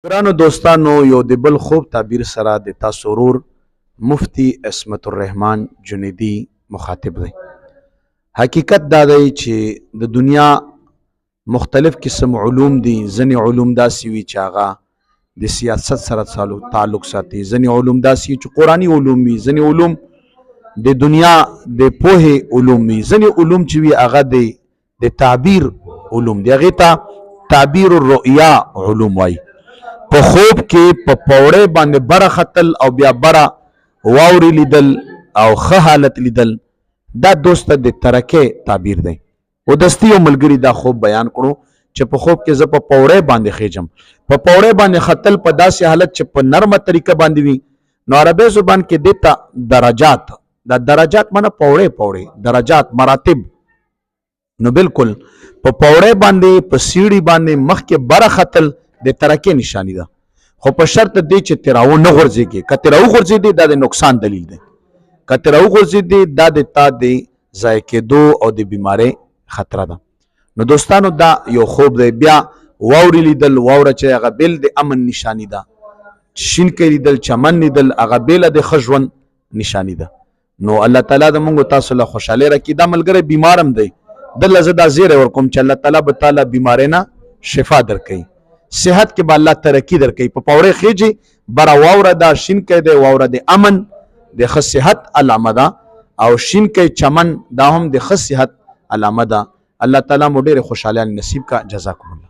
ګرانو دوستانو یو د بل خوب تعبیر سره د تاسو ورور مفتی عصمت الرحمن جنیدی مخاطب دی. حقیقت دا دی چې د دنیا مختلف قسم علوم دي. ځینې علوم داسې وي چې هغه د سیاست سره تعلق ساتي، ځینې علوم داسې وي چې قرآني علوم وي، ځینې علوم د دنیا د پوهې علوم وي، ځینې علوم چې وي هغه د تعبیر علوم دي، هغې ته تعبیر الرؤیا علوم وایي. په خوب کې په پوړې باندې بره ختل او بیا بره واوري لیدل او ښه حالت لیدل دا دوسته د ترکې تعبیر دی. او دستي یو ملګري دا خوب بیان کړو چې په خوب کې زه په پوړې باندې خېجم. په پوړې باندې ختل په داسې حالت چې په نرمه طریقه باندې وي. نو عربي زبان کې دیتا درجات، دا درجات معنی پوړې درجات مراتب. نو بالکل په پوړې باندې په سیړي باندې مخکې بره ختل د ترکې نشانی ده، خو په شرط دی چې تیراو نه غورځېږي. که تیراو غورځېدي دا د نقصان دلیل دی، که تیراو غورځېدي دا د تا د ضایع کېدو او د بیمارۍ خطره ده. نو دوستانو دا یو خوب دی. بیا واورې لیدل، واوره چې هغه بیل د امن نشانی ده، شینکۍ لیدل، چمن لیدل هغه بیله د ښه ژوند نشانی ده. نو الله تعالی د موږ تاسو له خوشحالۍ راکړي. دا ملګری بیمار هم دی، دله زه دا زیری ورکوم چې الله تعالی به تعالی بیمارۍ نه شفا درکوي، صحت کې به الله ترقی درکوي. په پوړې خېجي بره واوره ده، شینکۍ دی، واوره د امن د ښه صحت علامه ده، او شینکۍ چمن دا هم د ښه صحت علامه ده. الله تعالی مو ډېرې خوشحالیانې نصیب کا. جزاکم الله.